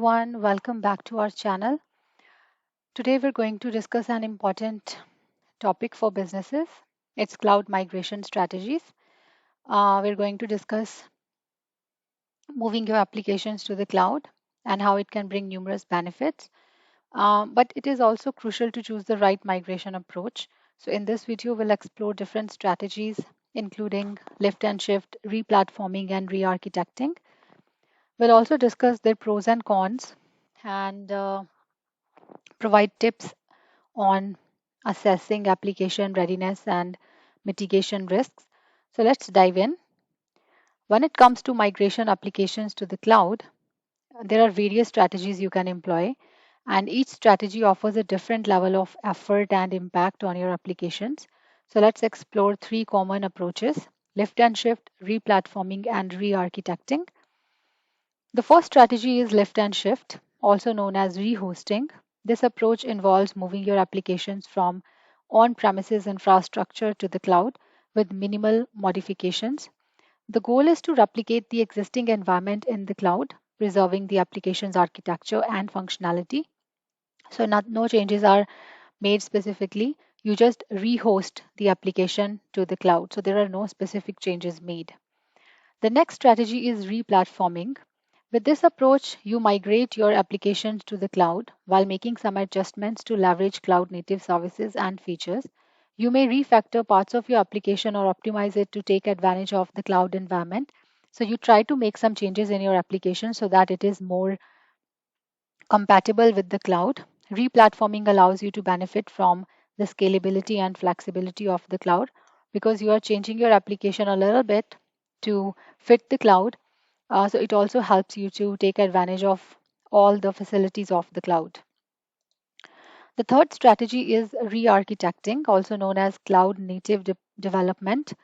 everyone, welcome back to our channel. Today we're going to discuss an important topic for businesses. It's cloud migration strategies. We're going to discuss moving your applications to the cloud and how it can bring numerous benefits. But it is also crucial to choose the right migration approach. So in this video, we'll explore different strategies, including lift and shift, replatforming, and re-architecting. We'll also discuss their pros and cons and provide tips on assessing application readiness and mitigation risks. So let's dive in. When it comes to migration applications to the cloud, there are various strategies you can employ, and each strategy offers a different level of effort and impact on your applications. So let's explore three common approaches: lift and shift, replatforming, and re architecting. The first strategy is lift and shift, also known as rehosting. This approach involves moving your applications from on premises infrastructure to the cloud with minimal modifications. The goal is to replicate the existing environment in the cloud, preserving the application's architecture and functionality. So, no changes are made specifically. You just rehost the application to the cloud. So, there are no specific changes made. The next strategy is replatforming. With this approach, you migrate your applications to the cloud while making some adjustments to leverage cloud native services and features. You may refactor parts of your application or optimize it to take advantage of the cloud environment. So you try to make some changes in your application so that it is more compatible with the cloud. Replatforming allows you to benefit from the scalability and flexibility of the cloud because you are changing your application a little bit to fit the cloud. So it also helps you to take advantage of all the facilities of the cloud. The third strategy is re-architecting, also known as cloud native development.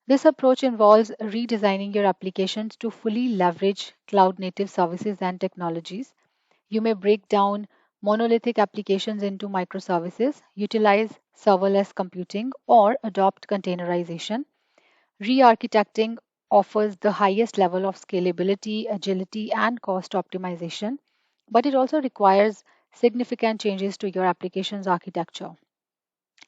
This approach involves redesigning your applications to fully leverage cloud native services and technologies. You may break down monolithic applications into microservices, utilize serverless computing, or adopt containerization. Re-architecting offers the highest level of scalability, agility, and cost optimization, but it also requires significant changes to your application's architecture.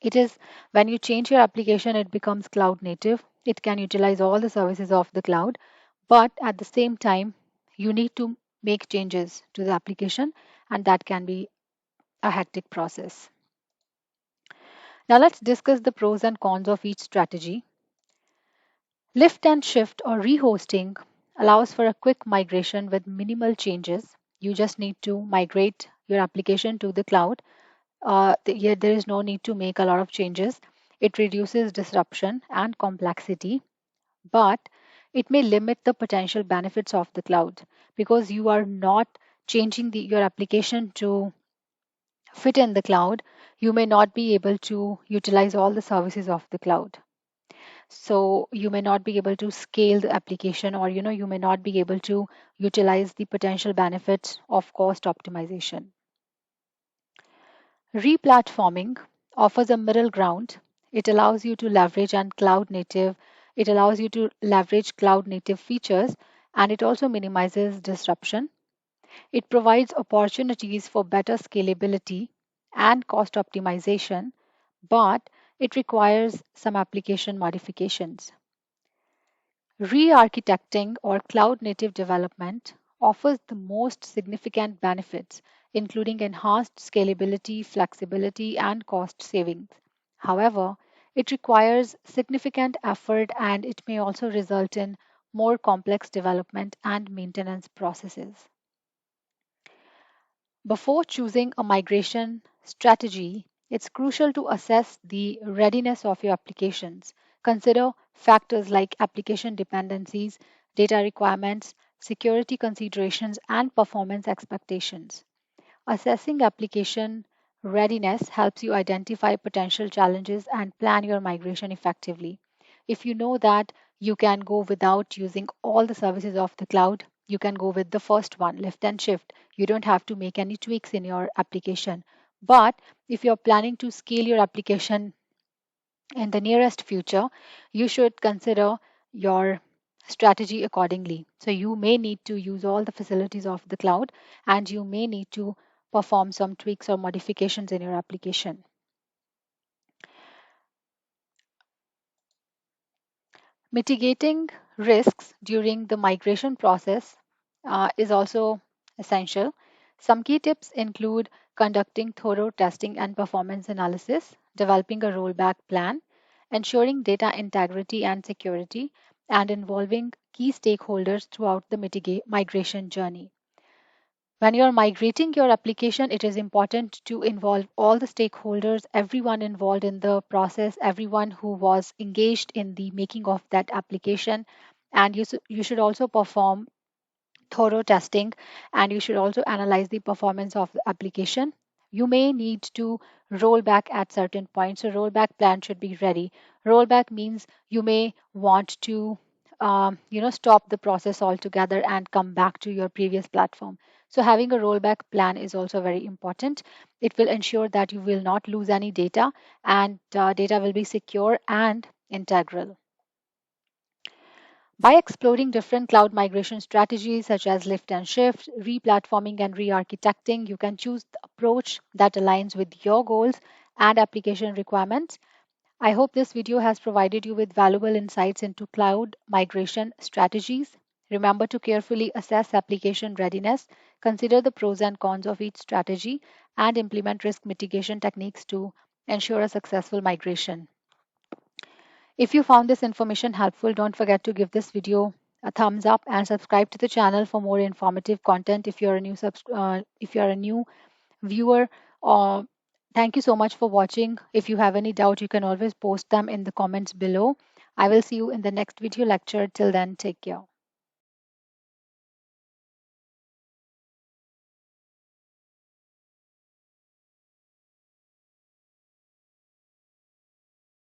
It is when you change your application, it becomes cloud native. It can utilize all the services of the cloud, but at the same time, you need to make changes to the application, and that can be a hectic process. Now, let's discuss the pros and cons of each strategy. Lift and shift or rehosting allows for a quick migration with minimal changes. You just need to migrate your application to the cloud. Here, there is no need to make a lot of changes. It reduces disruption and complexity, but it may limit the potential benefits of the cloud because you are not changing your application to fit in the cloud. You may not be able to utilize all the services of the cloud. So you may not be able to scale the application, or you may not be able to utilize the potential benefits of cost optimization. Replatforming offers a middle ground. It allows you to leverage and cloud native it allows you to leverage cloud native features, and it also minimizes disruption. It provides opportunities for better scalability and cost optimization, but it requires some application modifications. Re-architecting or cloud-native development offers the most significant benefits, including enhanced scalability, flexibility, and cost savings. However, it requires significant effort and it may also result in more complex development and maintenance processes. Before choosing a migration strategy, it's crucial to assess the readiness of your applications. Consider factors like application dependencies, data requirements, security considerations, and performance expectations. Assessing application readiness helps you identify potential challenges and plan your migration effectively. If you know that you can go without using all the services of the cloud, you can go with the first one, lift and shift. You don't have to make any tweaks in your application. But if you're planning to scale your application in the nearest future, you should consider your strategy accordingly. So you may need to use all the facilities of the cloud, and you may need to perform some tweaks or modifications in your application. Mitigating risks during the migration process is also essential. Some key tips include conducting thorough testing and performance analysis, developing a rollback plan, ensuring data integrity and security, and involving key stakeholders throughout the migration journey. When you're migrating your application, it is important to involve all the stakeholders, everyone involved in the process, everyone who was engaged in the making of that application. And you should also perform thorough testing, and you should also analyze the performance of the application. You may need to roll back at certain points. So rollback plan should be ready. Rollback means you may want to stop the process altogether and come back to your previous platform. So having a rollback plan is also very important. It will ensure that you will not lose any data, and data will be secure and integral. By exploring different cloud migration strategies such as lift and shift, replatforming, and re architecting, you can choose the approach that aligns with your goals and application requirements. I hope this video has provided you with valuable insights into cloud migration strategies. Remember to carefully assess application readiness, consider the pros and cons of each strategy, and implement risk mitigation techniques to ensure a successful migration. If you found this information helpful, don't forget to give this video a thumbs up and subscribe to the channel for more informative content. If you're a new viewer, uh, thank you so much for watching. If you have any doubt, you can always post them in the comments below. I will see you in the next video lecture. Till then, take care.